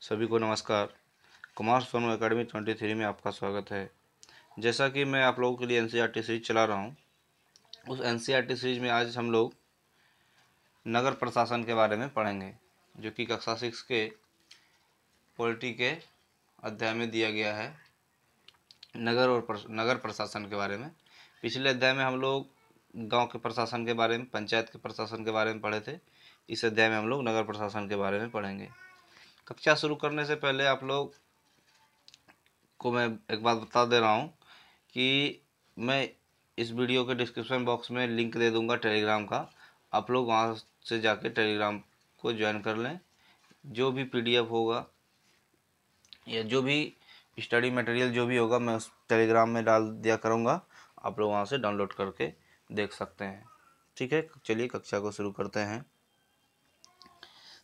सभी को नमस्कार। कुमार सोनू एकेडमी 23 में आपका स्वागत है। जैसा कि मैं आप लोगों के लिए एनसीईआरटी सीरीज चला रहा हूँ, उस एनसीईआरटी सीरीज में आज हम लोग नगर प्रशासन के बारे में पढ़ेंगे, जो कि कक्षा 6 के पॉलिटी के अध्याय में दिया गया है। नगर प्रशासन के बारे में पिछले अध्याय में हम लोग गांव के प्रशासन के बारे में, पंचायत के प्रशासन के बारे में पढ़े थे। इस अध्याय में हम लोग नगर प्रशासन के बारे में पढ़ेंगे। कक्षा शुरू करने से पहले आप लोग को मैं एक बात बता दे रहा हूँ कि मैं इस वीडियो के डिस्क्रिप्शन बॉक्स में लिंक दे दूँगा टेलीग्राम का। आप लोग वहाँ से जाके टेलीग्राम को ज्वाइन कर लें। जो भी पीडीएफ होगा या जो भी स्टडी मटेरियल जो भी होगा मैं उस टेलीग्राम में डाल दिया करूँगा। आप लोग वहाँ से डाउनलोड करके देख सकते हैं। ठीक है, चलिए कक्षा को शुरू करते हैं।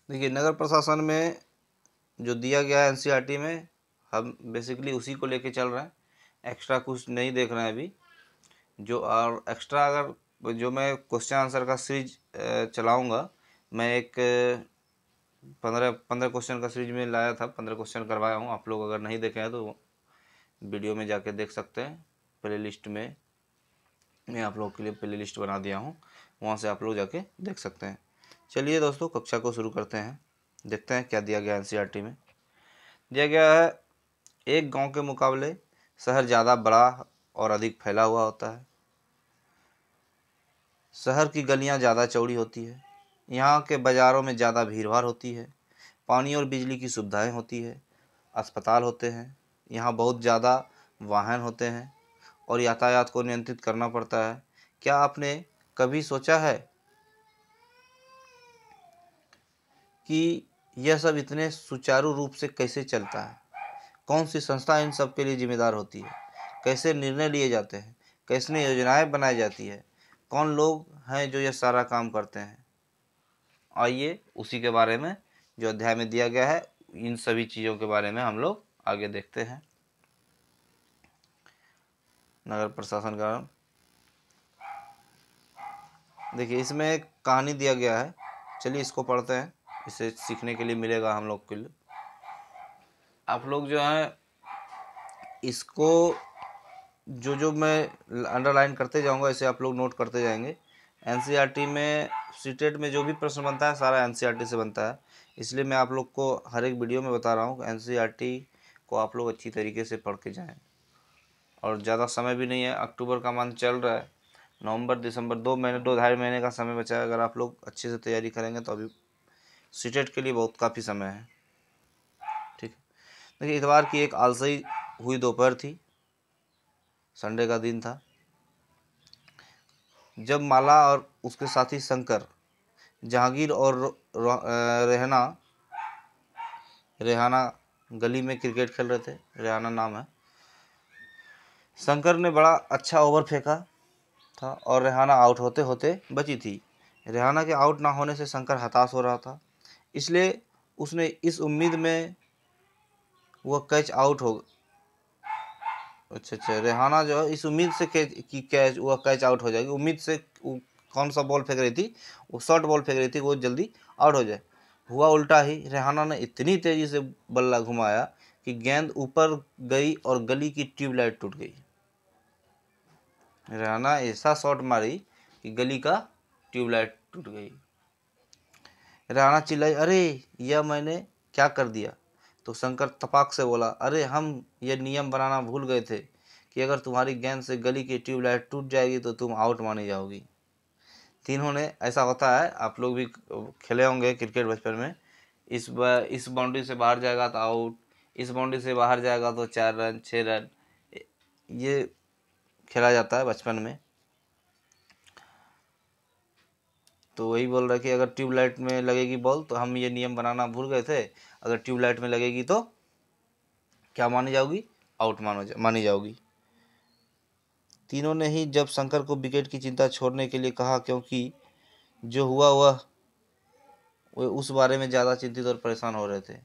देखिए, नगर प्रशासन में जो दिया गया है एनसीईआरटी में, हम बेसिकली उसी को लेके चल रहे हैं। एक्स्ट्रा कुछ नहीं देख रहे हैं अभी। जो और एक्स्ट्रा अगर जो मैं क्वेश्चन आंसर का सीरीज चलाऊंगा, मैं एक 15 क्वेश्चन का सीरीज में लाया था, 15 क्वेश्चन करवाया हूँ। आप लोग अगर नहीं देखे हैं तो वीडियो में जाके देख सकते हैं। प्ले लिस्ट में मैं आप लोगों के लिए प्ले लिस्ट बना दिया हूँ, वहाँ से आप लोग जाके देख सकते हैं। चलिए दोस्तों, कक्षा को शुरू करते हैं। देखते हैं क्या दिया गया एनसीईआरटी में। दिया गया है, एक गांव के मुकाबले शहर ज़्यादा बड़ा और अधिक फैला हुआ होता है। शहर की गलियां ज़्यादा चौड़ी होती है। यहाँ के बाज़ारों में ज़्यादा भीड़ भाड़ होती है। पानी और बिजली की सुविधाएं होती है। अस्पताल होते हैं। यहाँ बहुत ज़्यादा वाहन होते हैं और यातायात को नियंत्रित करना पड़ता है। क्या आपने कभी सोचा है कि यह सब इतने सुचारू रूप से कैसे चलता है? कौन सी संस्था इन सब के लिए जिम्मेदार होती है? कैसे निर्णय लिए जाते हैं? कैसे योजनाएं बनाई जाती है? कौन लोग हैं जो यह सारा काम करते हैं? आइए उसी के बारे में जो अध्याय में दिया गया है, इन सभी चीज़ों के बारे में हम लोग आगे देखते हैं। नगर प्रशासन का देखिए, इसमें एक कहानी दिया गया है। चलिए इसको पढ़ते हैं, इसे सीखने के लिए मिलेगा हम लोग के लिए। आप लोग जो हैं इसको जो मैं अंडरलाइन करते जाऊंगा, इसे आप लोग नोट करते जाएंगे। एनसीईआरटी में सीटेट में जो भी प्रश्न बनता है सारा एनसीईआरटी से बनता है, इसलिए मैं आप लोग को हर एक वीडियो में बता रहा हूँ। एनसीईआरटी को आप लोग अच्छी तरीके से पढ़ के जाएं। और ज़्यादा समय भी नहीं है, अक्टूबर का मंथ चल रहा है। नवंबर दिसंबर 2 ढाई महीने का समय बचा है। अगर आप लोग अच्छे से तैयारी करेंगे तो अभी सीटेट के लिए बहुत काफ़ी समय है। ठीक है, देखिए, इतवार की एक आलसी हुई दोपहर थी। संडे का दिन था, जब माला और उसके साथी शंकर जहांगीर और रेहाना गली में क्रिकेट खेल रहे थे। रेहाना नाम है। शंकर ने बड़ा अच्छा ओवर फेंका था और रेहाना आउट होते होते बची थी। रेहाना के आउट ना होने से शंकर हताश हो रहा था, इसलिए उसने इस उम्मीद में वह कैच आउट हो अच्छा, रेहाना जो है इस उम्मीद से वह कैच आउट हो जाएगी। उम्मीद से कौन सा बॉल फेंक रही थी, वो शॉर्ट बॉल फेंक रही थी, वो जल्दी आउट हो जाए। हुआ उल्टा ही। रेहाना ने इतनी तेज़ी से बल्ला घुमाया कि गेंद ऊपर गई और गली की ट्यूबलाइट टूट गई। रेहाना ऐसा शॉट मारी कि गली का ट्यूबलाइट टूट गई। रेहाना चिल्लाई, अरे यह मैंने क्या कर दिया? तो शंकर तपाक से बोला, अरे हम यह नियम बनाना भूल गए थे कि अगर तुम्हारी गेंद से गली की ट्यूबलाइट टूट जाएगी तो तुम आउट मानी जाओगी। तीनों ने, ऐसा होता है, आप लोग भी खेले होंगे क्रिकेट बचपन में। इस बाउंड्री से बाहर जाएगा तो आउट, इस बाउंड्री से बाहर जाएगा तो 4 रन 6 रन, ये खेला जाता है बचपन में। तो वही बोल रहा है कि अगर ट्यूबलाइट में लगेगी बॉल तो हम ये नियम बनाना भूल गए थे। अगर ट्यूबलाइट में लगेगी तो क्या मानी जाओगी? आउट मानी जाओगी। तीनों ने ही जब शंकर को विकेट की चिंता छोड़ने के लिए कहा, क्योंकि जो हुआ वह वे उस बारे में ज़्यादा चिंतित और परेशान हो रहे थे।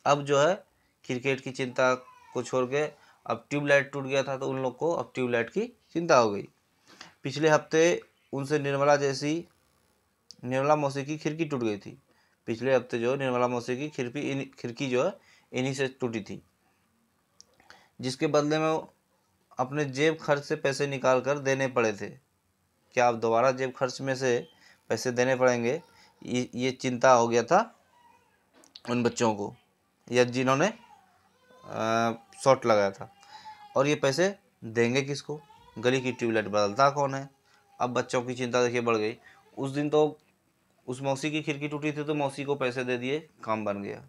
अब जो है क्रिकेट की चिंता को छोड़ के अब ट्यूबलाइट टूट गया था तो उन लोग को अब ट्यूबलाइट की चिंता हो गई। पिछले हफ्ते उनसे निर्मला मौसी की खिड़की टूट गई थी। पिछले हफ्ते जो निर्मला मौसी की खिड़की जो है इन्हीं से टूटी थी, जिसके बदले में वो अपने जेब खर्च से पैसे निकाल कर देने पड़े थे। क्या आप दोबारा जेब खर्च में से पैसे देने पड़ेंगे, ये चिंता हो गया था उन बच्चों को, या जिन्होंने शॉट लगाया था। और ये पैसे देंगे किसको, गली की ट्यूबलाइट बदलता कौन है। अब बच्चों की चिंता देखिए बढ़ गई। उस दिन तो उस मौसी की खिड़की टूटी थी तो मौसी को पैसे दे दिए, काम बन गया।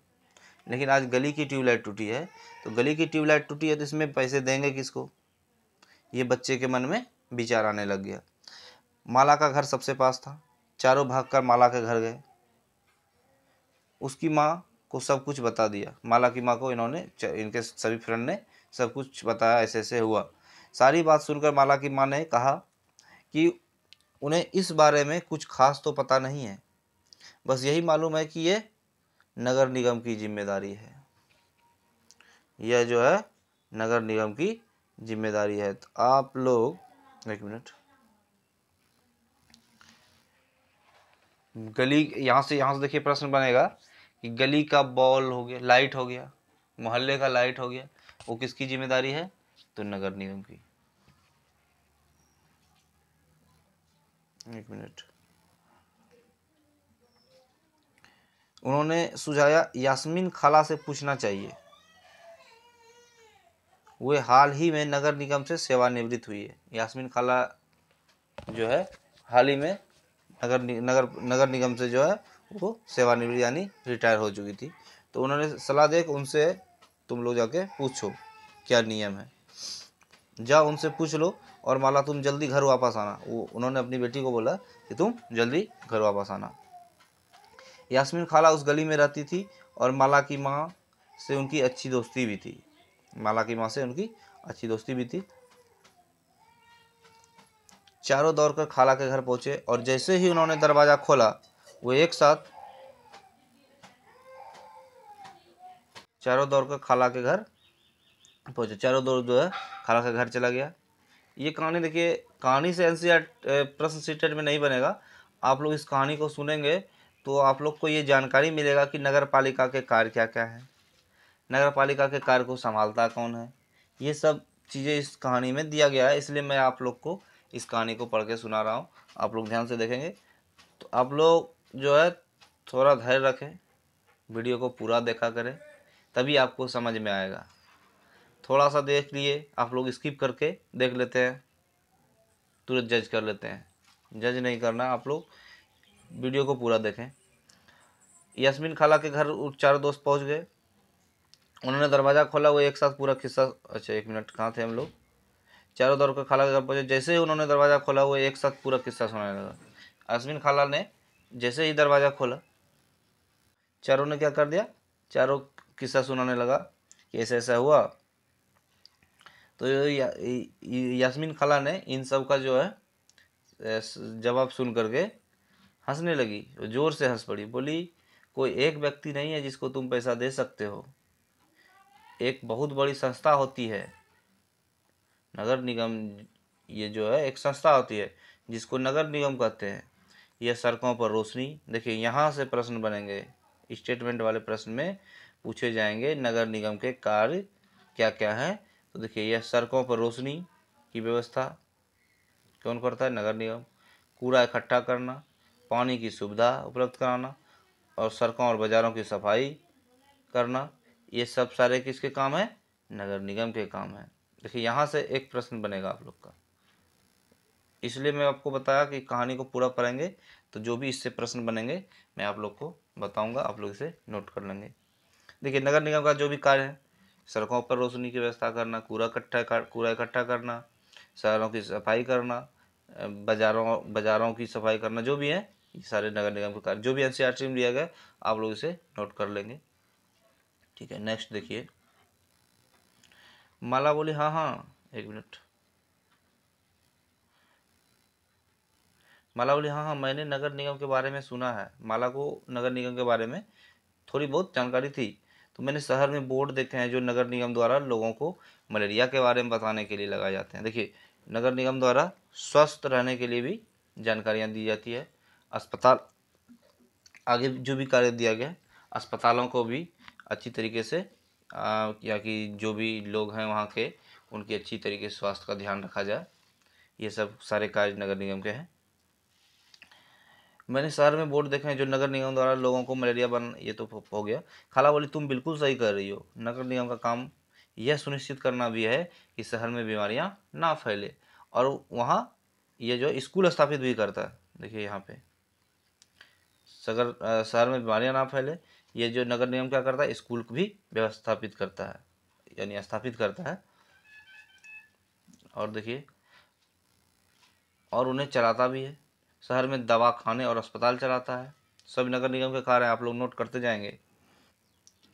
लेकिन आज गली की ट्यूबलाइट टूटी है, तो गली की ट्यूबलाइट टूटी है तो इसमें पैसे देंगे किसको, ये बच्चे के मन में विचार आने लग गया। माला का घर सबसे पास था, चारों भागकर माला के घर गए। उसकी माँ को सब कुछ बता दिया। माला की माँ को इनके सभी फ्रेंड ने सब कुछ बताया, ऐसे ऐसे हुआ। सारी बात सुनकर माला की माँ ने कहा कि उन्हें इस बारे में कुछ खास तो पता नहीं है, बस यही मालूम है कि ये नगर निगम की जिम्मेदारी है। यह जो है नगर निगम की जिम्मेदारी है। तो आप लोग एक मिनट, गली यहाँ से देखिए प्रश्न बनेगा कि गली का बॉल हो गया, लाइट हो गया, मोहल्ले का लाइट हो गया, वो किसकी जिम्मेदारी है, तो नगर निगम की। एक मिनट, उन्होंने सुझाया यास्मीन खाला से पूछना चाहिए, वे हाल ही में नगर निगम से सेवानिवृत्त हुई है। यास्मीन खाला जो है हाल ही में नगर निगम से जो है वो सेवानिवृत्त यानी रिटायर हो चुकी थी। तो उन्होंने सलाह दे कि उनसे तुम लोग जाके पूछो क्या नियम है, जाओ उनसे पूछ लो, और माला तुम जल्दी घर वापस आना। वो उन्होंने अपनी बेटी को बोला कि तुम जल्दी घर वापस आना। यास्मीन खाला उस गली में रहती थी और माला की माँ से उनकी अच्छी दोस्ती भी थी। माला की माँ से उनकी अच्छी दोस्ती भी थी। चारों दौड़कर खाला के घर पहुंचे और जैसे ही उन्होंने दरवाजा खोला, वो एक साथ चारों दौड़कर खाला के घर पहुंचे। चारों दौड़ जो है खाला के घर चला गया। ये कहानी देखिए, कहानी से एनसीईआरटी प्रश्न सीटेट में नहीं बनेगा। आप लोग इस कहानी को सुनेंगे तो आप लोग को ये जानकारी मिलेगा कि नगर पालिका के कार्य क्या क्या है, नगर पालिका के कार्य को संभालता कौन है। ये सब चीज़ें इस कहानी में दिया गया है, इसलिए मैं आप लोग को इस कहानी को पढ़ के सुना रहा हूँ। आप लोग ध्यान से देखेंगे तो आप लोग जो है थोड़ा धैर्य रखें, वीडियो को पूरा देखा करें, तभी आपको समझ में आएगा। थोड़ा सा देख लिए, आप लोग स्किप करके देख लेते हैं, तुरंत जज कर लेते हैं। जज नहीं करना, आप लोग वीडियो को पूरा देखें। यास्मीन खाला के घर चारों दोस्त पहुंच गए। उन्होंने दरवाज़ा खोला, वो एक साथ पूरा किस्सा, अच्छा एक मिनट, कहाँ थे हम लोग। चारों दौड़ कर खाला के घर पहुंचे। जैसे ही उन्होंने दरवाज़ा खोला, वो एक साथ पूरा किस्सा सुनाने लगा। यास्मीन खाला ने जैसे ही दरवाज़ा खोला, चारों ने क्या कर दिया, चारों किस्सा सुनाने लगा कि ऐसा ऐसा हुआ। तो यास्मीन खाला ने इन सब का जो है जवाब सुन करके हंसने लगी, जोर से हंस पड़ी। बोली, कोई एक व्यक्ति नहीं है जिसको तुम पैसा दे सकते हो, एक बहुत बड़ी संस्था होती है नगर निगम। ये जो है एक संस्था होती है जिसको नगर निगम कहते हैं। यह सड़कों पर रोशनी, देखिए यहाँ से प्रश्न बनेंगे, स्टेटमेंट वाले प्रश्न में पूछे जाएंगे नगर निगम के कार्य क्या क्या है। तो देखिए, यह सड़कों पर रोशनी की व्यवस्था कौन करता है, नगर निगम। कूड़ा इकट्ठा करना, पानी की सुविधा उपलब्ध कराना, और सड़कों और बाज़ारों की सफाई करना, ये सब सारे किसके काम है, नगर निगम के काम है। देखिए यहाँ से एक प्रश्न बनेगा आप लोग का, इसलिए मैं आपको बताया कि कहानी को पूरा पढ़ेंगे तो जो भी इससे प्रश्न बनेंगे मैं आप लोग को बताऊंगा, आप लोग इसे नोट कर लेंगे। देखिए, नगर निगम का जो भी कार्य है, सड़कों पर रोशनी की व्यवस्था करना, कूड़ा इकट्ठा करना, शहरों की सफाई करना, बाज़ारों की सफाई करना, जो भी है ये सारे नगर निगम के कार्य, जो भी एनसीईआरटी में दिया गया आप लोग इसे नोट कर लेंगे। ठीक है, नेक्स्ट देखिए। माला बोली, हाँ हाँ, एक मिनट। माला बोली, हाँ हाँ, मैंने नगर निगम के बारे में सुना है। माला को नगर निगम के बारे में थोड़ी बहुत जानकारी थी। तो मैंने शहर में बोर्ड देखे हैं जो नगर निगम द्वारा लोगों को मलेरिया के बारे में बताने के लिए लगाए जाते हैं। देखिए, नगर निगम द्वारा स्वस्थ रहने के लिए भी जानकारियाँ दी जाती है। अस्पताल आगे जो भी कार्य दिया गया है, अस्पतालों को भी अच्छी तरीके से या कि जो भी लोग हैं वहाँ के, उनकी अच्छी तरीके से स्वास्थ्य का ध्यान रखा जाए। ये सब सारे कार्य नगर निगम के हैं। मैंने शहर में बोर्ड देखे हैं जो नगर निगम द्वारा लोगों को मलेरिया बन, ये तो हो गया। खाला बोली तुम बिल्कुल सही कर रही हो, नगर निगम का काम यह सुनिश्चित करना भी है कि शहर में बीमारियां ना फैले, और वहाँ ये जो स्कूल स्थापित भी करता है। देखिए यहाँ पे शहर में बीमारियां ना फैले, ये जो नगर निगम क्या करता है, स्कूल भी व्यवस्थापित करता है, यानी स्थापित करता है। और देखिए, और उन्हें चलाता भी है। शहर में दवा खाने और अस्पताल चलाता है। सब नगर निगम के कार्य आप लोग नोट करते जाएंगे।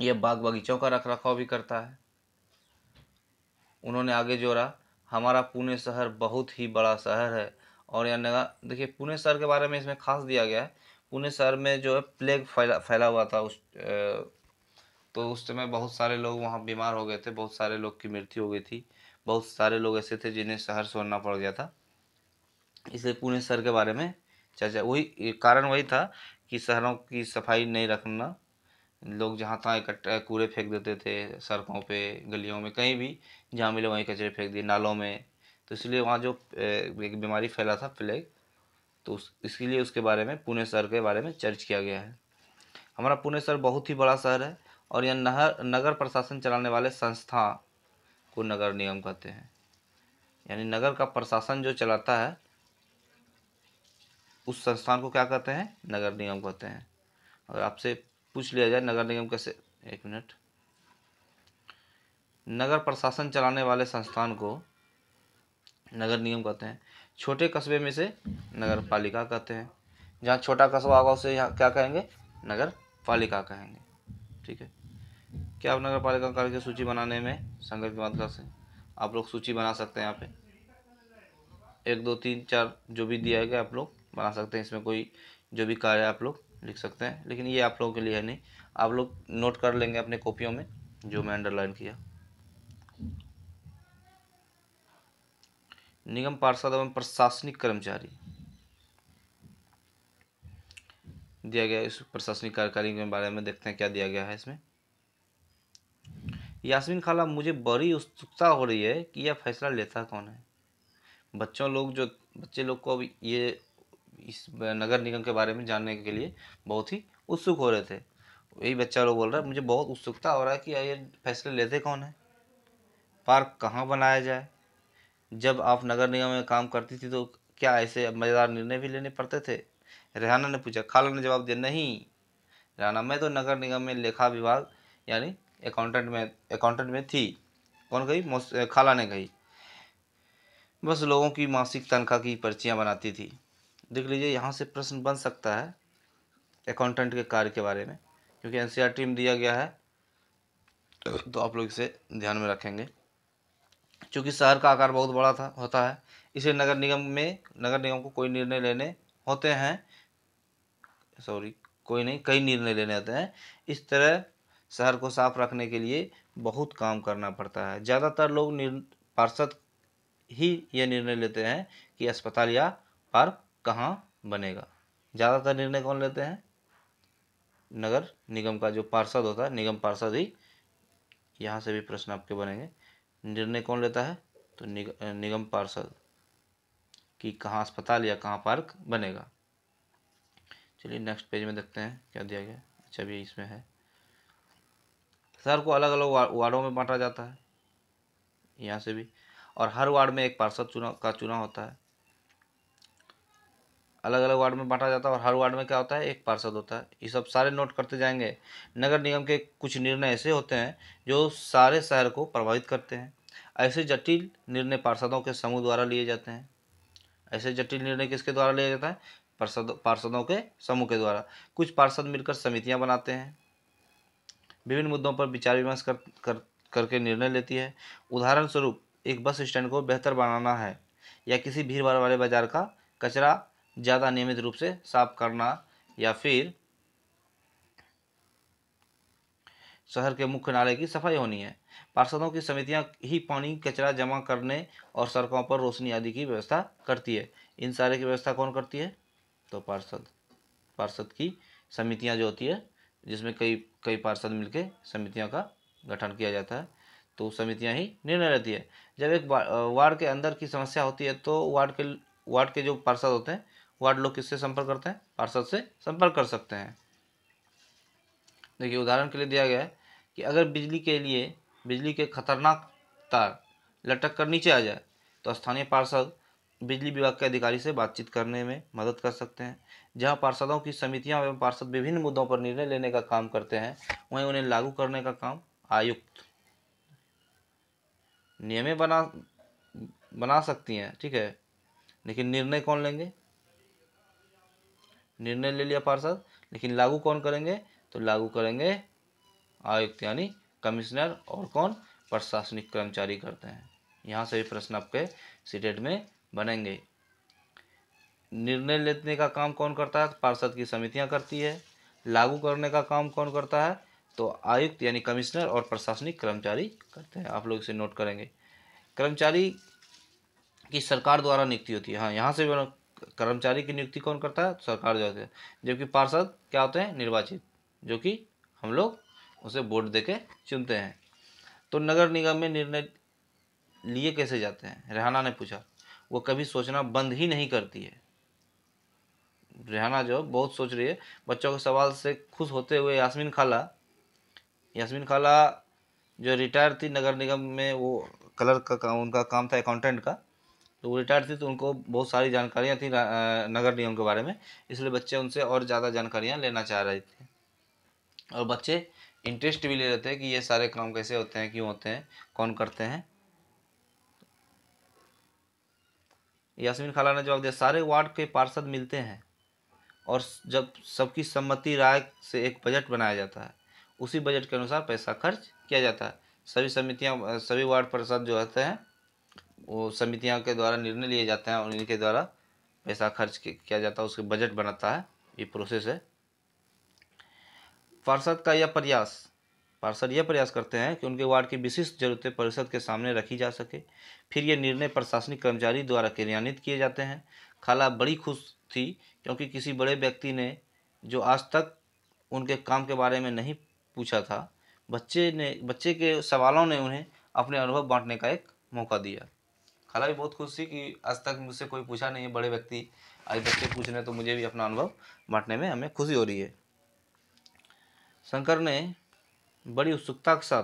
यह बाग बगीचों का रख रखाव भी करता है। उन्होंने आगे जोड़ा, हमारा पुणे शहर बहुत ही बड़ा शहर है, और यह नगर, देखिए पुणे शहर के बारे में इसमें खास दिया गया है। पुणे शहर में जो है प्लेग फैला हुआ था तो उस समय बहुत सारे लोग वहाँ बीमार हो गए थे, बहुत सारे लोग की मृत्यु हो गई थी, बहुत सारे लोग ऐसे थे जिन्हें शहर छोड़ना पड़ गया था। इसलिए पुणे शहर के बारे में चर्चा, वही कारण वही था कि शहरों की सफाई नहीं रखना। लोग जहाँ तहाँ इकट्ठा कूड़े फेंक देते थे, सड़कों पे, गलियों में, कहीं भी जहाँ मिले वहीं कचरे फेंक दिए, नालों में। तो इसलिए वहाँ जो एक बीमारी फैला था प्लेग, तो इसके लिए उसके बारे में, पुणे शहर के बारे में चर्च किया गया है। हमारा पुणे शहर बहुत ही बड़ा शहर है, और यह नगर प्रशासन चलाने वाले संस्था को नगर निगम कहते हैं। यानी नगर का प्रशासन जो चलाता है उस संस्थान को क्या कहते हैं, नगर निगम कहते हैं। अगर आपसे पूछ लिया जाए नगर निगम कैसे, एक मिनट, नगर प्रशासन चलाने वाले संस्थान को नगर निगम कहते हैं। छोटे कस्बे में से नगर पालिका कहते हैं। जहाँ छोटा कस्बा होगा उसे यहाँ क्या कहेंगे, नगर पालिका कहेंगे। ठीक है, क्या आप नगर पालिका कार्य की सूची बनाने में संघर्ष की मात्रा से आप लोग सूची बना सकते हैं। यहाँ पे 1 2 3 4 जो भी दिया गया आप लोग बना सकते हैं। इसमें कोई जो भी कार्य आप लोग लिख सकते हैं, लेकिन ये आप लोगों के लिए है नहीं, आप लोग नोट कर लेंगे अपने कॉपियों में जो मैं अंडरलाइन किया। निगम पार्षद एवं प्रशासनिक कर्मचारी दिया गया। इस प्रशासनिक कार्यकारी के बारे में देखते हैं क्या दिया गया है इसमें। यास्मीन खाला, मुझे बड़ी उत्सुकता हो रही है कि यह फैसला लेता कौन है। बच्चे लोग को अभी ये इस नगर निगम के बारे में जानने के लिए बहुत ही उत्सुक हो रहे थे। यही बच्चा लोग बोल रहा है मुझे बहुत उत्सुकता हो रहा है कि ये फैसले लेते कौन है, पार्क कहाँ बनाया जाए। जब आप नगर निगम में काम करती थी तो क्या ऐसे मज़ेदार निर्णय भी लेने पड़ते थे। रेहाना ने पूछा। खाला ने जवाब दिया, नहीं रेहाना, मैं तो नगर निगम में लेखा विभाग यानी अकाउंटेंट में थी। कौन कही, खाला ने कही। बस लोगों की मासिक तनख्वाह की पर्चियाँ बनाती थी। देख लीजिए, यहाँ से प्रश्न बन सकता है अकाउंटेंट के कार्य के बारे में, क्योंकि एनसीईआरटी में दिया गया है, तो आप लोग इसे ध्यान में रखेंगे। क्योंकि शहर का आकार बहुत बड़ा होता है, इसलिए नगर निगम को कोई निर्णय लेने होते हैं, कोई नहीं, कई निर्णय लेने होते हैं। इस तरह शहर को साफ रखने के लिए बहुत काम करना पड़ता है। ज़्यादातर लोग पार्षद ही ये निर्णय लेते हैं कि अस्पताल या पार्क कहाँ बनेगा। ज़्यादातर निर्णय कौन लेते हैं, नगर निगम का जो पार्षद होता है, निगम पार्षद ही। यहाँ से भी प्रश्न आपके बनेंगे, निर्णय कौन लेता है, तो निगम पार्षद कि कहाँ अस्पताल या कहाँ पार्क बनेगा। चलिए नेक्स्ट पेज में देखते हैं क्या दिया गया। अच्छा, भी इसमें है, शहर को अलग अलग वार्डों में बांटा जाता है, यहाँ से भी, और हर वार्ड में एक पार्षद चुनाव होता है। अलग अलग वार्ड में बांटा जाता है और हर वार्ड में क्या होता है, एक पार्षद होता है। ये सब सारे नोट करते जाएंगे। नगर निगम के कुछ निर्णय ऐसे होते हैं जो सारे शहर को प्रभावित करते हैं। ऐसे जटिल निर्णय पार्षदों के समूह द्वारा लिए जाते हैं। ऐसे जटिल निर्णय किसके द्वारा लिया जाता है, पार्षदों के समूह के द्वारा। कुछ पार्षद मिलकर समितियां बनाते हैं, विभिन्न मुद्दों पर विचार विमर्श करके निर्णय लेती है। उदाहरण स्वरूप, एक बस स्टैंड को बेहतर बनाना है, या किसी भीड़ भाड़ वाले बाजार का कचरा ज़्यादा नियमित रूप से साफ करना, या फिर शहर के मुख्य नाले की सफाई होनी है। पार्षदों की समितियां ही पानी, कचरा जमा करने और सड़कों पर रोशनी आदि की व्यवस्था करती है। इन सारे की व्यवस्था कौन करती है, तो पार्षद की समितियां जो होती है, जिसमें कई कई पार्षद मिलके समितियां का गठन किया जाता है, तो समितियां ही निर्णय लेती है। जब एक वार्ड के अंदर की समस्या होती है तो वार्ड के जो पार्षद होते हैं, वार्ड लोग किससे संपर्क करते हैं? पार्षद से संपर्क कर सकते हैं। देखिए उदाहरण के लिए दिया गया है कि अगर बिजली के खतरनाक तार लटक कर नीचे आ जाए तो स्थानीय पार्षद बिजली विभाग के अधिकारी से बातचीत करने में मदद कर सकते हैं। जहां पार्षदों की समितियां एवं पार्षद विभिन्न मुद्दों पर निर्णय लेने का काम करते हैं, वहीं उन्हें लागू करने का काम आयुक्त नियमें बना सकती हैं, ठीक है, लेकिन निर्णय कौन लेंगे? निर्णय ले लिया पार्षद, लेकिन लागू कौन करेंगे? तो लागू करेंगे आयुक्त यानी कमिश्नर, और कौन? प्रशासनिक कर्मचारी करते हैं। यहाँ से भी प्रश्न आपके सीटेट में बनेंगे। निर्णय लेने का काम कौन करता है? पार्षद की समितियां करती है। लागू करने का काम कौन करता है? तो आयुक्त यानी कमिश्नर और प्रशासनिक कर्मचारी करते हैं। आप लोग इसे नोट करेंगे। कर्मचारी की सरकार द्वारा नियुक्ति होती है। हाँ, यहाँ से कर्मचारी की नियुक्ति कौन करता है? सरकार जो होती है। जबकि पार्षद क्या होते हैं? निर्वाचित, जो कि हम लोग उसे वोट देके चुनते हैं। तो नगर निगम में निर्णय लिए कैसे जाते हैं? रेहाना ने पूछा। वो कभी सोचना बंद ही नहीं करती है। रेहाना जो बहुत सोच रही है। बच्चों के सवाल से खुश होते हुए यास्मीन खाला जो रिटायर थी नगर निगम में, वो कलर का उनका काम था, अकाउंटेंट का, तो वो रिटायर थी, तो उनको बहुत सारी जानकारियाँ थी नगर निगम के बारे में, इसलिए बच्चे उनसे और ज़्यादा जानकारियाँ लेना चाह रहे थे, और बच्चे इंटरेस्ट भी ले रहे थे कि ये सारे काम कैसे होते हैं, क्यों होते हैं, कौन करते हैं। यास्मीन खाला ने जवाब दिया, सारे वार्ड के पार्षद मिलते हैं और जब सबकी सम्मति राय से एक बजट बनाया जाता है, उसी बजट के अनुसार पैसा खर्च किया जाता है। सभी वार्ड पार्षद जो होते हैं वो समितियां के द्वारा निर्णय लिए जाते हैं और इनके द्वारा पैसा खर्च किया जाता है, उसके बजट बनाता है, ये प्रोसेस है। पार्षद यह प्रयास करते हैं कि उनके वार्ड की विशिष्ट जरूरतें परिषद के सामने रखी जा सके, फिर ये निर्णय प्रशासनिक कर्मचारी द्वारा क्रियान्वित किए जाते हैं। खाला बड़ी खुश थी क्योंकि किसी बड़े व्यक्ति ने, जो आज तक उनके काम के बारे में नहीं पूछा था, बच्चे के सवालों ने उन्हें अपने अनुभव बांटने का एक मौका दिया। खाला भी बहुत खुश थी कि आज तक मुझसे कोई पूछा नहीं है, बड़े व्यक्ति आज बच्चे पूछ रहे हैं, तो मुझे भी अपना अनुभव बांटने में हमें खुशी हो रही है। शंकर ने बड़ी उत्सुकता के साथ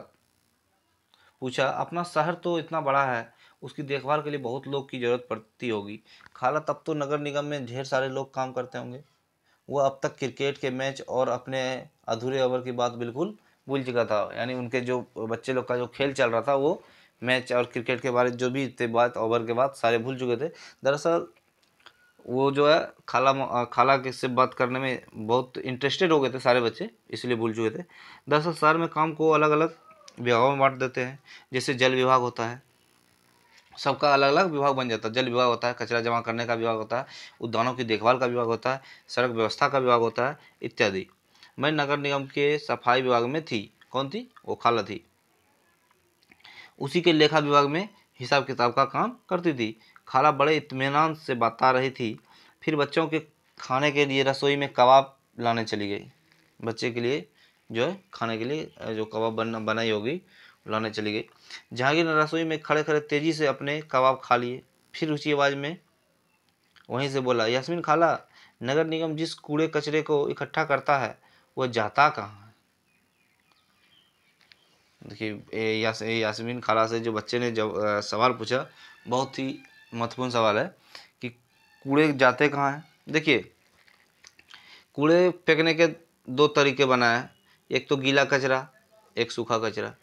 पूछा, अपना शहर तो इतना बड़ा है, उसकी देखभाल के लिए बहुत लोग की जरूरत पड़ती होगी। खाला, तब तो नगर निगम में ढेर सारे लोग काम करते होंगे। वह अब तक क्रिकेट के मैच और अपने अधूरे ओवर की बात बिल्कुल भूल चुका था, यानी उनके जो बच्चे लोग का जो खेल चल रहा था, वो मैच और क्रिकेट के बारे जो भी थे बात, ओवर के बाद सारे भूल चुके थे। दरअसल वो जो है खाला के से बात करने में बहुत इंटरेस्टेड हो गए थे सारे बच्चे, इसलिए भूल चुके थे। दरअसल शहर में काम को अलग अलग विभागों में बांट देते हैं। जैसे जल विभाग होता है, सबका अलग अलग विभाग बन जाता है। जल विभाग होता है, कचरा जमा करने का विभाग होता है, उद्यानों की देखभाल का विभाग होता है, सड़क व्यवस्था का विभाग होता है, इत्यादि। मैं नगर निगम के सफाई विभाग में थी। कौन थी? वो खाला थी। उसी के लेखा विभाग में हिसाब किताब का काम करती थी। खाला बड़े इत्मीनान से बता रही थी। फिर बच्चों के खाने के लिए रसोई में कबाब लाने चली गई। बच्चे के लिए जो है खाने के लिए जो कबाब बनाई होगी लाने चली गई। जहांगीर ने रसोई में खड़े खड़े तेजी से अपने कबाब खा लिए। फिर ऊंची आवाज में वहीं से बोला, यास्मीन खाला, नगर निगम जिस कूड़े कचरे को इकट्ठा करता है वह जाता कहाँ है? देखिए यास्मीन खाला से जो बच्चे ने जब सवाल पूछा, बहुत ही महत्वपूर्ण सवाल है कि कूड़े जाते कहाँ हैं। देखिए कूड़े फेंकने के दो तरीके बनाए हैं, एक तो गीला कचरा, एक सूखा कचरा।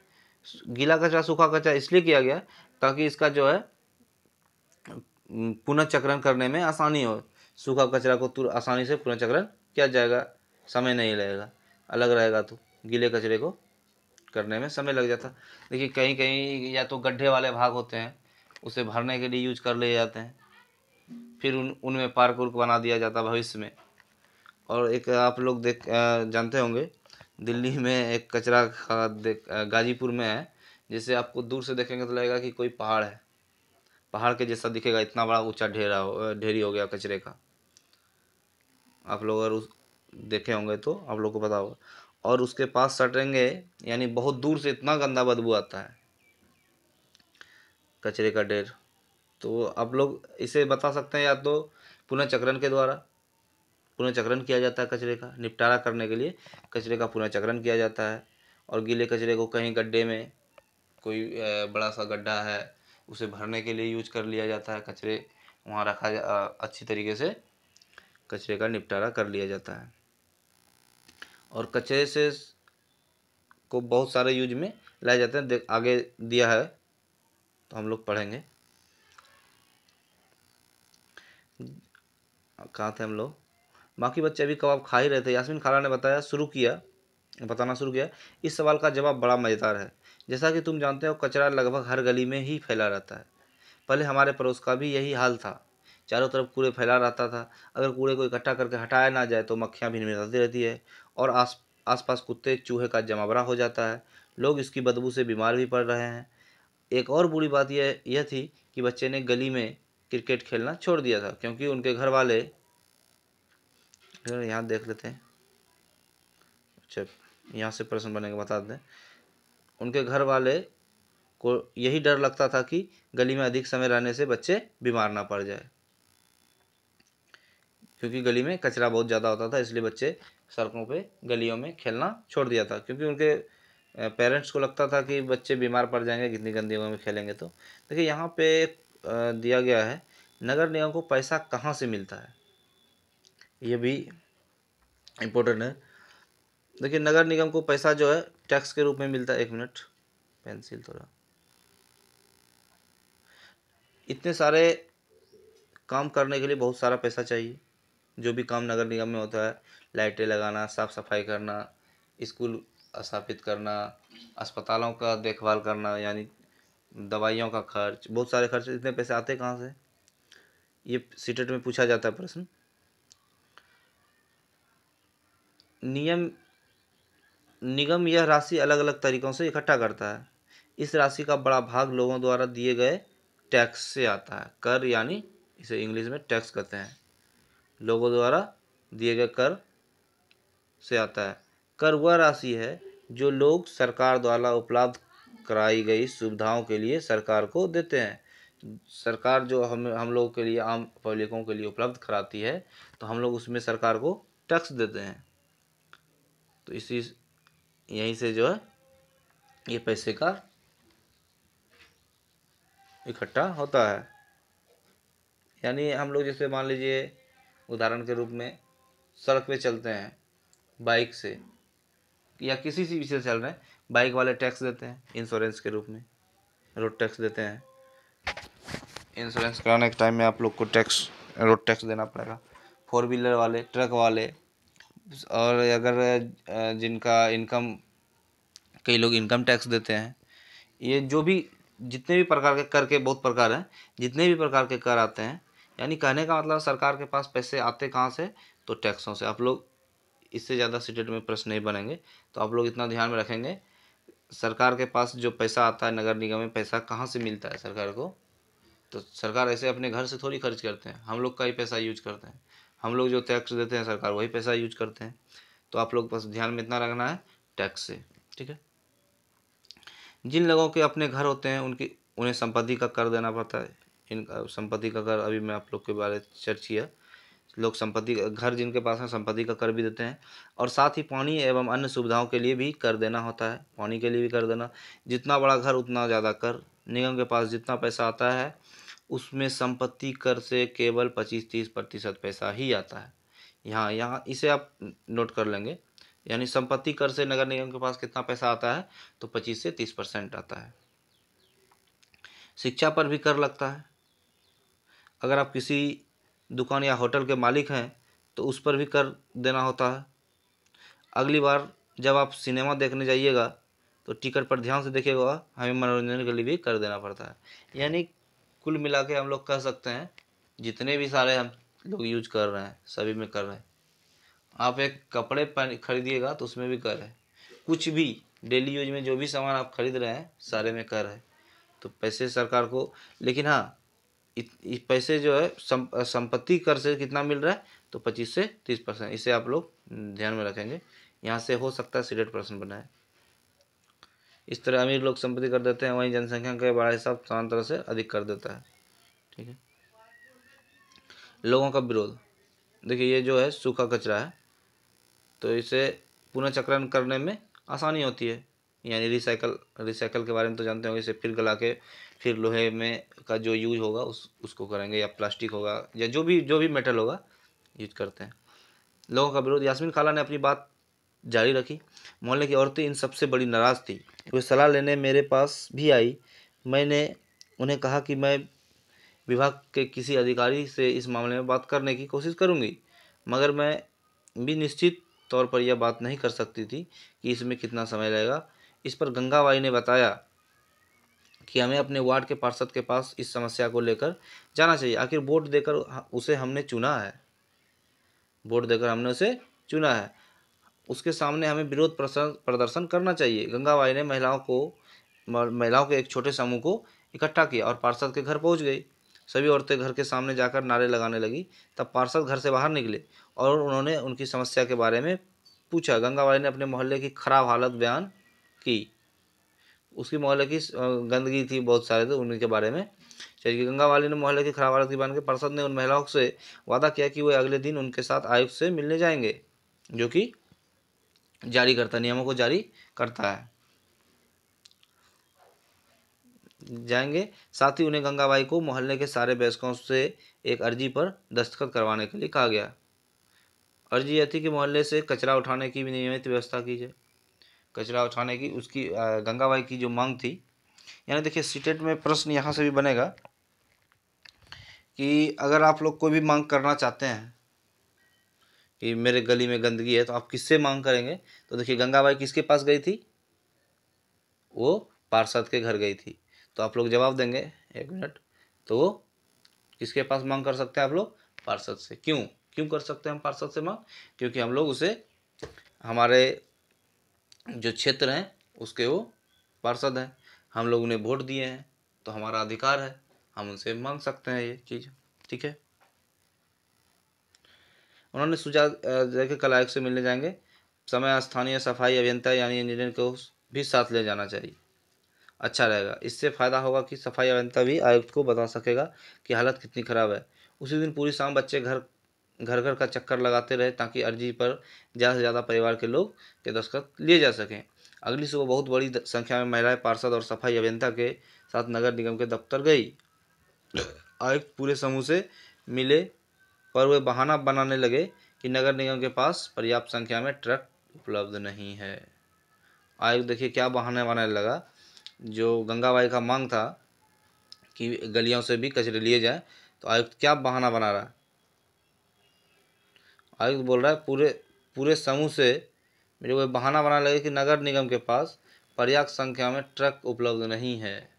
गीला कचरा सूखा कचरा इसलिए किया गया ताकि इसका जो है पुनर्चक्रण करने में आसानी हो। सूखा कचरा को आसानी से पुनर्चक्रण किया जाएगा, समय नहीं लगेगा। अलग रहेगा तो गीले कचरे को करने में समय लग जाता। देखिए कहीं कहीं या तो गड्ढे वाले भाग होते हैं, उसे भरने के लिए यूज कर लिए जाते हैं, फिर उनमें पार्क उर्क बना दिया जाता भविष्य में। और एक आप लोग जानते होंगे, दिल्ली में एक कचरा गाजीपुर में है, जिसे आपको दूर से देखेंगे तो लगेगा कि कोई पहाड़ है, पहाड़ के जैसा दिखेगा, इतना बड़ा ऊंचा ढेरी हो गया कचरे का। आप लोग अगर देखे होंगे तो आप लोग को पता होगा। और उसके पास सटेंगे यानी बहुत दूर से इतना गंदा बदबू आता है कचरे का ढेर। तो आप लोग इसे बता सकते हैं या तो पुनर्चक्रण के द्वारा पुनर्चक्रण किया जाता है, कचरे का निपटारा करने के लिए कचरे का पुनर्चक्रण किया जाता है। और गीले कचरे को कहीं गड्ढे में, कोई बड़ा सा गड्ढा है उसे भरने के लिए यूज कर लिया जाता है, कचरे वहाँ अच्छी तरीके से कचरे का निपटारा कर लिया जाता है। और कचरे से को बहुत सारे यूज में लाए जाते हैं, आगे दिया है तो हम लोग पढ़ेंगे। कहाँ थे हम लोग? बाकी बच्चे अभी कबाब खा ही रहे थे। यास्मीन खाला ने बताना शुरू किया। इस सवाल का जवाब बड़ा मज़ेदार है। जैसा कि तुम जानते हो, कचरा लगभग हर गली में ही फैला रहता है। पहले हमारे पड़ोस का भी यही हाल था, चारों तरफ कूड़े फैला रहता था। अगर कूड़े को इकट्ठा करके हटाया ना जाए तो मक्खियाँ भिनभिनाती रहती है और आसपास कुत्ते चूहे का जमावड़ा हो जाता है। लोग इसकी बदबू से बीमार भी पड़ रहे हैं। एक और बुरी बात यह थी कि बच्चे ने गली में क्रिकेट खेलना छोड़ दिया था, क्योंकि उनके घर वाले, यहाँ देख लेते हैं, अच्छा यहाँ से प्रश्न बनेगा, बता दें। उनके घर वाले को यही डर लगता था कि गली में अधिक समय रहने से बच्चे बीमार ना पड़ जाए, क्योंकि गली में कचरा बहुत ज़्यादा होता था, इसलिए बच्चे सड़कों पे गलियों में खेलना छोड़ दिया था, क्योंकि उनके पेरेंट्स को लगता था कि बच्चे बीमार पड़ जाएंगे कितनी गंदी जगह में खेलेंगे। तो देखिए यहाँ पे दिया गया है, नगर निगम को पैसा कहाँ से मिलता है, ये भी इम्पोर्टेंट है। देखिए नगर निगम को पैसा जो है टैक्स के रूप में मिलता है। एक मिनट, पेंसिल थोड़ा। इतने सारे काम करने के लिए बहुत सारा पैसा चाहिए। जो भी काम नगर निगम में होता है, लाइटें लगाना, साफ सफाई करना, स्कूल स्थापित करना, अस्पतालों का देखभाल करना, यानी दवाइयों का खर्च, बहुत सारे खर्च, इतने पैसे आते कहाँ से? ये सीटेट में पूछा जाता है प्रश्न। निगम यह राशि अलग अलग तरीकों से इकट्ठा करता है। इस राशि का बड़ा भाग लोगों द्वारा दिए गए टैक्स से आता है। कर यानी इसे इंग्लिश में टैक्स कहते हैं। लोगों द्वारा दिए गए कर से आता है। कर वह राशि है जो लोग सरकार द्वारा उपलब्ध कराई गई सुविधाओं के लिए सरकार को देते हैं। सरकार जो हम लोगों के लिए, आम पब्लिकों के लिए उपलब्ध कराती है, तो हम लोग उसमें सरकार को टैक्स देते हैं। तो यहीं से जो है ये पैसे का इकट्ठा होता है। यानी हम लोग जैसे मान लीजिए उदाहरण के रूप में सड़क पे चलते हैं बाइक से या किसी सी से चल रहे हैं, बाइक वाले टैक्स देते हैं इंश्योरेंस के रूप में, रोड टैक्स देते हैं। इंश्योरेंस कराने के टाइम में आप लोग को रोड टैक्स देना पड़ेगा। 4 व्हीलर वाले, ट्रक वाले, और अगर जिनका इनकम, कई लोग इनकम टैक्स देते हैं। ये जो भी जितने भी प्रकार के कर के बहुत प्रकार हैं, जितने भी प्रकार के कर आते हैं, यानी कहने का मतलब सरकार के पास पैसे आते कहाँ से? तो टैक्सों से। आप लोग इससे ज़्यादा सीटेट में प्रश्न नहीं बनेंगे, तो आप लोग इतना ध्यान में रखेंगे, सरकार के पास जो पैसा आता है नगर निगम में, पैसा कहाँ से मिलता है सरकार को? तो सरकार ऐसे अपने घर से थोड़ी खर्च करते हैं, हम लोग का ही पैसा यूज करते हैं। हम लोग जो टैक्स देते हैं सरकार वही पैसा यूज करते हैं। तो आप लोग बस ध्यान में इतना रखना है टैक्स से, ठीक है। जिन लोगों के अपने घर होते हैं उन्हें संपत्ति का कर देना पड़ता है। इनका संपत्ति का कर अभी मैं आप लोग के बारे में चर्चा किया। लोग संपत्ति घर जिनके पास है संपत्ति का कर भी देते हैं। और साथ ही पानी एवं अन्य सुविधाओं के लिए भी कर देना होता है। पानी के लिए भी कर देना। जितना बड़ा घर उतना ज़्यादा कर। निगम के पास जितना पैसा आता है उसमें संपत्ति कर से केवल 25-30% पैसा ही आता है। यहाँ इसे आप नोट कर लेंगे। यानी संपत्ति कर से नगर निगम के पास कितना पैसा आता है? तो 25 से 30% आता है। शिक्षा पर भी कर लगता है। अगर आप किसी दुकान या होटल के मालिक हैं तो उस पर भी कर देना होता है। अगली बार जब आप सिनेमा देखने जाइएगा तो टिकट पर ध्यान से देखिएगा, हमें मनोरंजन के लिए भी कर देना पड़ता है। यानी कुल मिला के हम लोग कह सकते हैं जितने भी सारे हम लोग यूज कर रहे हैं सभी में कर रहे हैं। आप एक कपड़े खरीदिएगा तो उसमें भी कर है। कुछ भी डेली यूज में जो भी सामान आप खरीद रहे हैं सारे में कर है। तो पैसे सरकार को, लेकिन हाँ पैसे जो है संपत्ति कर से कितना मिल रहा है? तो 25 से 30%, इसे आप लोग ध्यान में रखेंगे। यहाँ से हो सकता है सीडेड पर्सन बनाए। इस तरह अमीर लोग संपत्ति कर देते हैं, वहीं जनसंख्या का बड़ा हिसाब समान तरह से अधिक कर देता है। ठीक है। लोगों का विरोध, देखिए ये जो है सूखा कचरा है, तो इसे पुनर्चक्रण करने में आसानी होती है, यानी रिसाइकल के बारे में तो जानते होंगे। इसे फिर गला के फिर लोहे में का जो यूज होगा उसको करेंगे, या प्लास्टिक होगा, या जो भी मेटल होगा यूज करते हैं। लोगों का विरोध, यास्मीन खाला ने अपनी बात जारी रखी। मोहल्ले की औरतें इन सबसे बड़ी नाराज़ थी। वे सलाह लेने मेरे पास भी आई। मैंने उन्हें कहा कि मैं विभाग के किसी अधिकारी से इस मामले में बात करने की कोशिश करूंगी, मगर मैं भी निश्चित तौर पर यह बात नहीं कर सकती थी कि इसमें कितना समय लगेगा। इस पर गंगाबाई ने बताया कि हमें अपने वार्ड के पार्षद के पास इस समस्या को लेकर जाना चाहिए। आखिर वोट देकर उसे हमने चुना है, उसके सामने हमें विरोध प्रदर्शन करना चाहिए। गंगाबाई ने महिलाओं के एक छोटे समूह को इकट्ठा किया और पार्षद के घर पहुंच गई। सभी औरतें घर के सामने जाकर नारे लगाने लगी। तब पार्षद घर से बाहर निकले और उन्होंने उनकी समस्या के बारे में पूछा। गंगाबाई ने अपने मोहल्ले की खराब हालत बयान की। उसकी मोहल्ले की गंदगी थी, बहुत सारे थे, उनके बारे में। चलिए, गंगावाली ने मोहल्ले की खराब हालत की बयान की। पार्षद ने उन महिलाओं से वादा किया कि वे अगले दिन उनके साथ आयुक्त से मिलने जाएंगे, जो कि नियमों को जारी करता है, जाएंगे। साथ ही उन्हें गंगाबाई को मोहल्ले के सारे वयस्कों से एक अर्जी पर दस्तखत करवाने के लिए कहा गया। अर्जी यह थी कि मोहल्ले से कचरा उठाने की भी नियमित व्यवस्था की जाए। कचरा उठाने की उसकी गंगाबाई की जो मांग थी, यानी देखिए सीटेट में प्रश्न यहाँ से भी बनेगा कि अगर आप लोग कोई भी मांग करना चाहते हैं कि मेरे गली में गंदगी है, तो आप किससे मांग करेंगे? तो देखिए गंगाबाई किसके पास गई थी? वो पार्षद के घर गई थी। तो आप लोग जवाब देंगे, एक मिनट। तो वो किसके पास मांग कर सकते हैं आप लोग? पार्षद से। क्यों कर सकते हैं हम पार्षद से मांग? क्योंकि हम लोग उसे, हमारे जो क्षेत्र हैं उसके वो पार्षद हैं, हम लोग उन्हें वोट दिए हैं, तो हमारा अधिकार है, हम उनसे मांग सकते हैं ये चीज़। ठीक है। उन्होंने सुझाव देखिए कल आयुक्त से मिलने जाएंगे। समय स्थानीय सफाई अभियंता यानी इंजीनियर को भी साथ ले जाना चाहिए, अच्छा रहेगा। इससे फ़ायदा होगा कि सफाई अभियंता भी आयुक्त को बता सकेगा कि हालत कितनी ख़राब है। उसी दिन पूरी शाम बच्चे घर घर का चक्कर लगाते रहे, ताकि अर्जी पर ज़्यादा से ज़्यादा परिवार के लोग के दस्तखत लिए जा सकें। अगली सुबह बहुत बड़ी संख्या में महिलाएं पार्षद और सफाई अभियंता के साथ नगर निगम के दफ्तर गई। आयुक्त पूरे समूह से मिले, पर वे बहाना बनाने लगे कि नगर निगम के पास पर्याप्त संख्या में ट्रक उपलब्ध नहीं है। आयुक्त देखिए क्या बहाने बनाने लगा। जो गंगाबाई का मांग था कि गलियों से भी कचरे लिए जाए, तो आयुक्त क्या बहाना बना रहा है? आयुक्त बोल रहा है पूरे समूह से मेरे को बहाना बना लगे कि नगर निगम के पास पर्याप्त संख्या में ट्रक उपलब्ध नहीं है,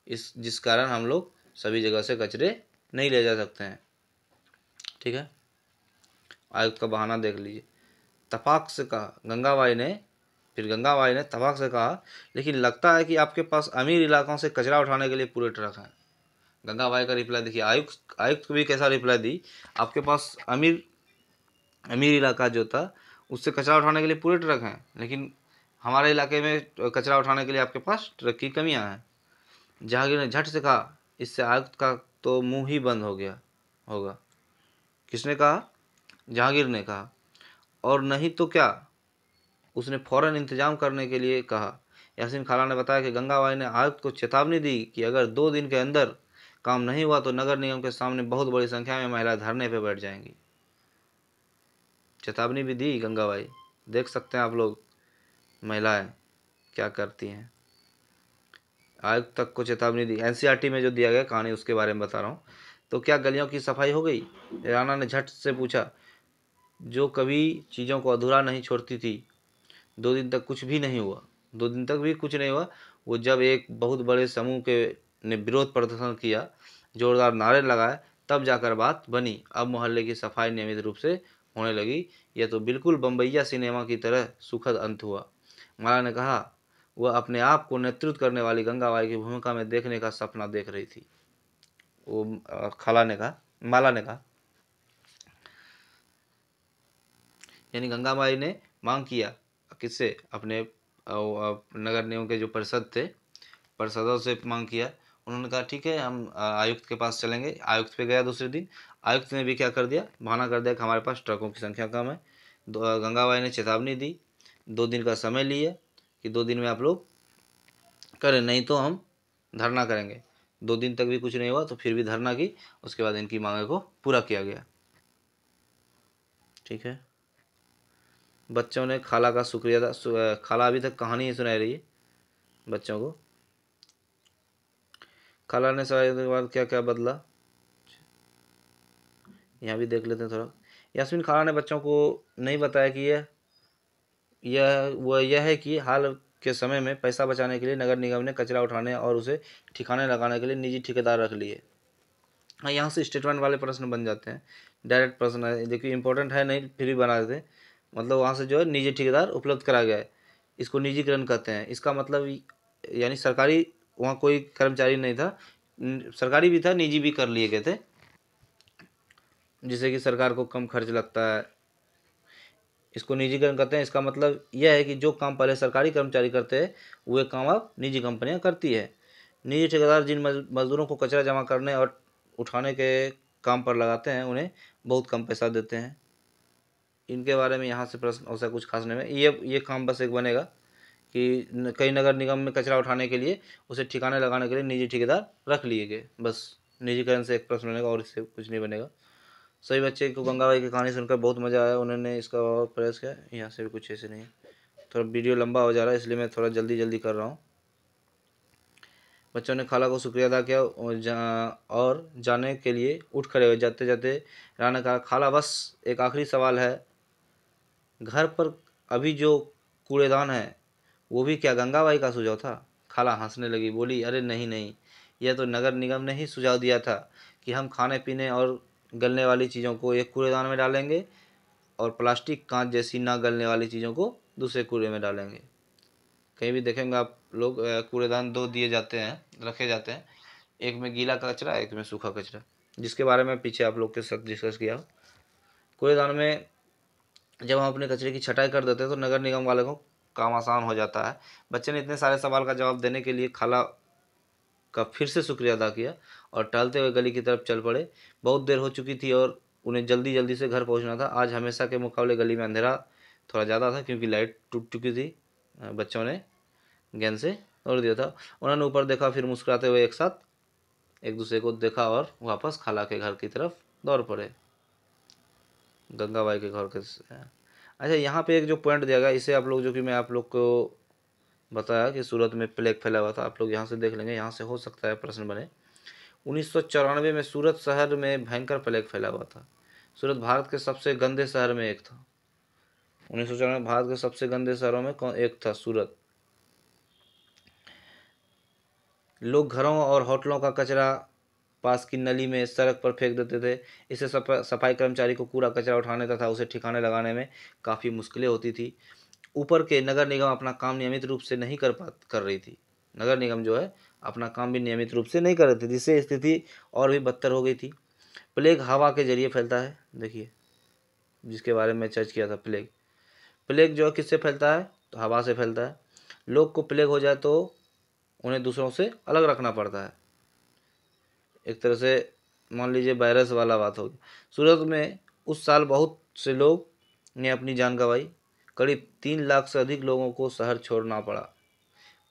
जिस कारण हम लोग सभी जगह से कचरे नहीं ले जा सकते हैं। ठीक है। आयुक्त का बहाना देख लीजिए। तफाक से कहा गंगाबाई ने तफाक से कहा, लेकिन लगता है कि आपके पास अमीर इलाकों से कचरा उठाने के लिए पूरे ट्रक हैं। गंगाबाई का रिप्लाई देखिए, आयुक्त को भी कैसा रिप्लाई दी। आपके पास अमीर इलाका जो था उससे कचरा उठाने के लिए पूरे ट्रक हैं, लेकिन हमारे इलाके में कचरा उठाने के लिए आपके पास ट्रक की कमियां हैं। जहांगीर ने झट से कहा। इससे आयुक्त का तो मुंह ही बंद हो गया होगा। किसने कहा? जहांगीर ने कहा। और नहीं तो क्या, उसने फौरन इंतजाम करने के लिए कहा। यास्मीन खाला ने बताया कि गंगाबाई ने आयुक्त को चेतावनी दी कि अगर 2 दिन के अंदर काम नहीं हुआ तो नगर निगम के सामने बहुत बड़ी संख्या में महिलाएं धरने पर बैठ जाएंगी। चेतावनी भी दी गंगाबाई। देख सकते हैं आप लोग महिलाएं क्या करती हैं। आयुक्त तक को चेतावनी दी। एनसीईआरटी में जो दिया गया कहानी उसके बारे में बता रहा हूँ। तो क्या गलियों की सफाई हो गई? राणा ने झट से पूछा, जो कभी चीज़ों को अधूरा नहीं छोड़ती थी। 2 दिन तक कुछ भी नहीं हुआ। 2 दिन तक भी कुछ नहीं हुआ। वो जब एक बहुत बड़े समूह के ने विरोध प्रदर्शन किया, जोरदार नारे लगाए, तब जाकर बात बनी। अब मोहल्ले की सफाई नियमित रूप से होने लगी। यह तो बिल्कुल बम्बैया सिनेमा की तरह सुखद अंत हुआ। माला ने कहा। वह अपने आप को नेतृत्व करने वाली गंगाबाई की भूमिका में देखने का सपना देख रही थी। वो माला ने कहा। यानी गंगाबाई ने मांग किया किससे, अपने नगर निगम के जो परिषद थे, पार्षदों से मांग किया। उन्होंने कहा ठीक है, हम आयुक्त के पास चलेंगे। आयुक्त पे गया दूसरे दिन। आयुक्त ने भी क्या कर दिया, बहाना कर दिया कि हमारे पास ट्रकों की संख्या कम है। गंगाबाई ने चेतावनी दी, 2 दिन का समय लिए कि 2 दिन में आप लोग करें, नहीं तो हम धरना करेंगे। 2 दिन तक भी कुछ नहीं हुआ तो फिर भी धरना की। उसके बाद इनकी मांगे को पूरा किया गया। ठीक है, बच्चों ने खाला का शुक्रिया अदा। खाला अभी तक कहानी ही सुनाई रही है बच्चों को। खाला ने सवाल के बाद क्या क्या बदला, यहाँ भी देख लेते हैं थोड़ा। यास्मीन खाला ने बच्चों को नहीं बताया कि यह है कि हाल के समय में पैसा बचाने के लिए नगर निगम ने कचरा उठाने और उसे ठिकाने लगाने के लिए निजी ठेकेदार रख लिए। हाँ, यहाँ से स्टेटमेंट वाले प्रश्न बन जाते हैं, डायरेक्ट प्रश्न है, देखिए इंपॉर्टेंट है नहीं फिर भी बना देते हैं। मतलब वहाँ से जो है निजी ठेकेदार उपलब्ध करा गया है, इसको निजीकरण कहते हैं। इसका मतलब यानी सरकारी वहाँ कोई कर्मचारी नहीं था, सरकारी भी था, निजी भी कर लिए गए थे, जिससे कि सरकार को कम खर्च लगता है। इसको निजीकरण कहते हैं। इसका मतलब यह है कि जो काम पहले सरकारी कर्मचारी करते हैं वह काम अब निजी कंपनियां करती है। निजी ठेकेदार जिन मजदूरों को कचरा जमा करने और उठाने के काम पर लगाते हैं उन्हें बहुत कम पैसा देते हैं। इनके बारे में यहाँ से प्रश्न ऐसा कुछ खास नहीं है। ये काम बस एक बनेगा कि कई नगर निगम में कचरा उठाने के लिए उसे ठिकाने लगाने के लिए निजी ठेकेदार रख लिए गए, बस निजीकरण से एक प्रश्न बनेगा और इससे कुछ नहीं बनेगा। सभी बच्चे को गंगाबाई की कहानी सुनकर बहुत मज़ा आया, उन्होंने इसका और प्रयास किया। यहाँ से भी कुछ ऐसे नहीं है, थोड़ा वीडियो लंबा हो जा रहा है इसलिए मैं थोड़ा जल्दी जल्दी कर रहा हूँ। बच्चों ने खाला को शुक्रिया अदा किया और जाने के लिए उठ खड़े हुए। जाते जाते राणा कहा, खाला बस एक आखिरी सवाल है, घर पर अभी जो कूड़ेदान है वो भी क्या गंगाबाई का सुझाव था? खाला हंसने लगी, बोली, अरे नहीं नहीं, यह तो नगर निगम ने ही सुझाव दिया था कि हम खाने पीने और गलने वाली चीज़ों को एक कूड़ेदान में डालेंगे और प्लास्टिक कांच जैसी ना गलने वाली चीज़ों को दूसरे कूड़े में डालेंगे। कहीं भी देखेंगे आप लोग, कूड़ेदान 2 दिए जाते हैं, रखे जाते हैं, एक में गीला कचरा, एक में सूखा कचरा, जिसके बारे में पीछे आप लोग के साथ डिस्कस किया। कूड़ेदान में जब हम अपने कचरे की छटाई कर देते हैं तो नगर निगम वाले को काम आसान हो जाता है। बच्चे ने इतने सारे सवाल का जवाब देने के लिए खाला का फिर से शुक्रिया अदा किया और टहलते हुए गली की तरफ चल पड़े। बहुत देर हो चुकी थी और उन्हें जल्दी जल्दी से घर पहुंचना था। आज हमेशा के मुकाबले गली में अंधेरा थोड़ा ज़्यादा था क्योंकि लाइट टूट चुकी थी। बच्चों ने गेंद से तोड़ दिया था। उन्होंने ऊपर देखा, फिर मुस्कुराते हुए एक साथ एक दूसरे को देखा और वापस खाला के घर की तरफ दौड़ पड़े, गंगाबाई के घर के। अच्छा, यहाँ पे एक जो पॉइंट दिया गया इसे आप लोग, जो कि मैं आप लोग को बताया कि सूरत में प्लेग फैला हुआ था, आप लोग यहाँ से देख लेंगे, यहाँ से हो सकता है प्रश्न बने। 1994 में सूरत शहर में भयंकर प्लेग फैला हुआ था। सूरत भारत के सबसे गंदे शहर में एक था। 1994 में भारत के सबसे गंदे शहरों में एक था सूरत। लोग घरों और होटलों का कचरा पास की नली में, सड़क पर फेंक देते थे। इससे सफाई कर्मचारी को कूड़ा कचरा उठाने तथा उसे ठिकाने लगाने में काफ़ी मुश्किलें होती थी। ऊपर के नगर निगम अपना काम नियमित रूप से नहीं कर रही थी। नगर निगम जो है अपना काम भी नियमित रूप से नहीं कर रही थी, जिससे स्थिति और भी बदतर हो गई थी। प्लेग हवा के जरिए फैलता है, देखिए जिसके बारे में चर्च किया था। प्लेग जो है किससे फैलता है, तो हवा से फैलता है। लोग को प्लेग हो जाए तो उन्हें दूसरों से अलग रखना पड़ता है, एक तरह से मान लीजिए वायरस वाला बात होगी। सूरत में उस साल बहुत से लोग ने अपनी जान गंवाई। करीब 3 लाख से अधिक लोगों को शहर छोड़ना पड़ा।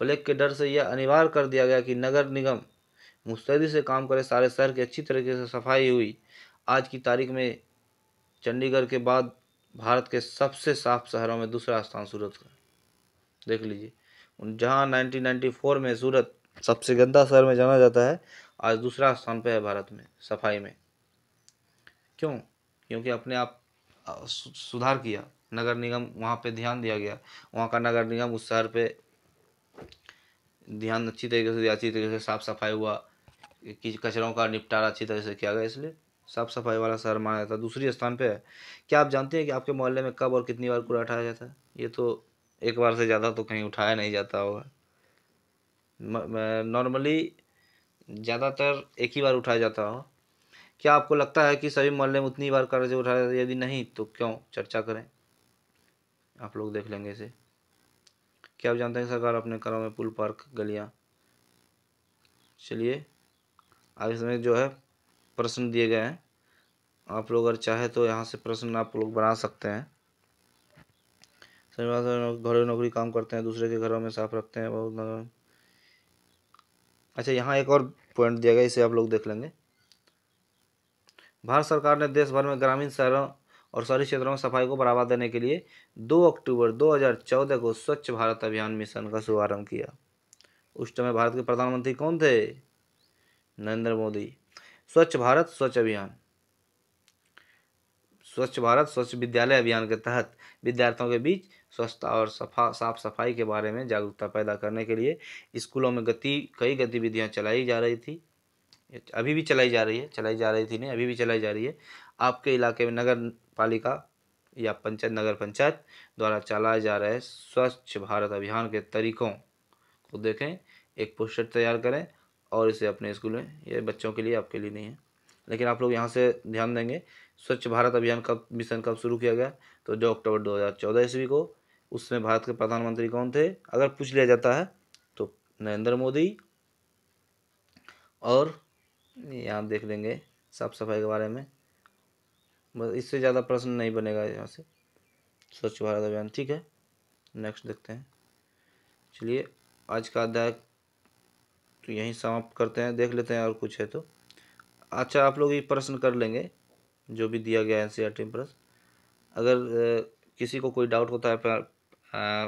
प्लेग के डर से यह अनिवार्य कर दिया गया कि नगर निगम मुस्तैदी से काम करे। सारे शहर की अच्छी तरीके से सफाई हुई। आज की तारीख में चंडीगढ़ के बाद भारत के सबसे साफ शहरों में दूसरा स्थान सूरत का, देख लीजिए। जहां 1994 में सूरत सबसे गंदा शहर में जाना जाता है, आज दूसरा स्थान पे है भारत में सफाई में। क्यों? क्योंकि अपने आप सुधार किया, नगर निगम वहाँ पे ध्यान दिया गया, वहाँ का नगर निगम उस शहर पे ध्यान अच्छी तरीके से दिया, अच्छी तरीके से साफ सफाई हुआ, कि कचरों का निपटारा अच्छी तरह से किया गया, इसलिए साफ सफाई वाला शहर माना जाता है, दूसरी स्थान पे है। क्या आप जानते हैं कि आपके मोहल्ले में कब और कितनी बार कूड़ा उठाया जाता है? ये तो एक बार से ज़्यादा तो कहीं उठाया नहीं जाता होगा। नॉर्मली ज़्यादातर एक ही बार उठाया जाता हो। क्या आपको लगता है कि सभी मोहल्ले में उतनी बार कर्ज उठाया? यदि नहीं तो क्यों, चर्चा करें। आप लोग देख लेंगे इसे। क्या आप जानते हैं सरकार अपने घरों में पुल, पार्क, गलियाँ। चलिए आगे इसमें जो है प्रश्न दिए गए हैं, आप लोग अगर चाहे तो यहाँ से प्रश्न आप लोग बना सकते हैं। घरेलू नौकरी काम करते हैं, दूसरे के घरों में साफ रखते हैं, बहुत। अच्छा, यहाँ एक और पॉइंट दिया गया, इसे आप लोग देख लेंगे। भारत सरकार ने देश भर में ग्रामीण, शहरों और शहरी क्षेत्रों में सफाई को बढ़ावा देने के लिए 2 अक्टूबर 2014 को स्वच्छ भारत अभियान मिशन का शुभारंभ किया। उस समय भारत के प्रधानमंत्री कौन थे? नरेंद्र मोदी। स्वच्छ भारत स्वच्छ अभियान, स्वच्छ भारत स्वच्छ विद्यालय अभियान के तहत विद्यार्थियों के बीच स्वच्छता और साफ सफाई के बारे में जागरूकता पैदा करने के लिए स्कूलों में कई गतिविधियां चलाई जा रही थी। अभी भी चलाई जा रही है, चलाई जा रही थी नहीं, अभी भी चलाई जा रही है। आपके इलाके में नगर पालिका या पंचायत, नगर पंचायत द्वारा चलाए जा रहे स्वच्छ भारत अभियान के तरीकों को देखें, एक पोस्टर तैयार करें और इसे अपने स्कूल में, ये बच्चों के लिए, आपके लिए नहीं है, लेकिन आप लोग यहाँ से ध्यान देंगे। स्वच्छ भारत अभियान कब, मिशन कब शुरू किया गया? तो 2 अक्टूबर 2014 ईस्वी को। उसमें भारत के प्रधानमंत्री कौन थे अगर पूछ लिया जाता है तो? नरेंद्र मोदी। और यहाँ देख लेंगे साफ सफाई के बारे में, बस इससे ज़्यादा प्रश्न नहीं बनेगा यहाँ से। स्वच्छ भारत अभियान, ठीक है। नेक्स्ट देखते हैं। चलिए आज का अध्याय तो यहीं समाप्त करते हैं, देख लेते हैं और कुछ है तो। अच्छा, आप लोग ये प्रश्न कर लेंगे जो भी दिया गया है एनसीईआरटी में प्रश्न। अगर किसी को कोई डाउट होता है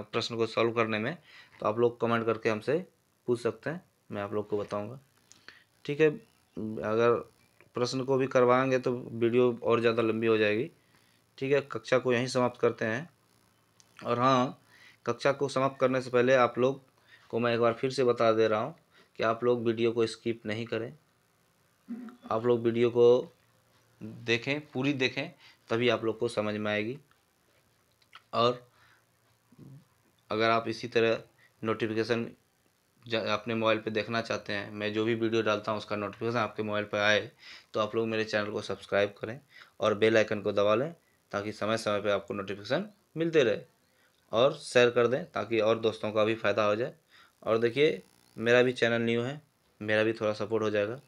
प्रश्न को सॉल्व करने में, तो आप लोग कमेंट करके हमसे पूछ सकते हैं, मैं आप लोग को बताऊंगा, ठीक है। अगर प्रश्न को भी करवाएंगे तो वीडियो और ज़्यादा लंबी हो जाएगी, ठीक है। कक्षा को यहीं समाप्त करते हैं। और हाँ, कक्षा को समाप्त करने से पहले आप लोग को मैं एक बार फिर से बता दे रहा हूँ कि आप लोग वीडियो को स्किप नहीं करें, आप लोग वीडियो को देखें, पूरी देखें, तभी आप लोग को समझ में आएगी। और अगर आप इसी तरह नोटिफिकेशन अपने मोबाइल पे देखना चाहते हैं, मैं जो भी वीडियो डालता हूँ उसका नोटिफिकेशन आपके मोबाइल पे आए, तो आप लोग मेरे चैनल को सब्सक्राइब करें और बेल आइकन को दबा लें, ताकि समय समय पे आपको नोटिफिकेशन मिलते रहे। और शेयर कर दें ताकि और दोस्तों का भी फ़ायदा हो जाए। और देखिए, मेरा भी चैनल न्यू है, मेरा भी थोड़ा सपोर्ट हो जाएगा,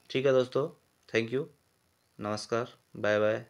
ठीक है दोस्तों। थैंक यू, नमस्कार, बाय बाय।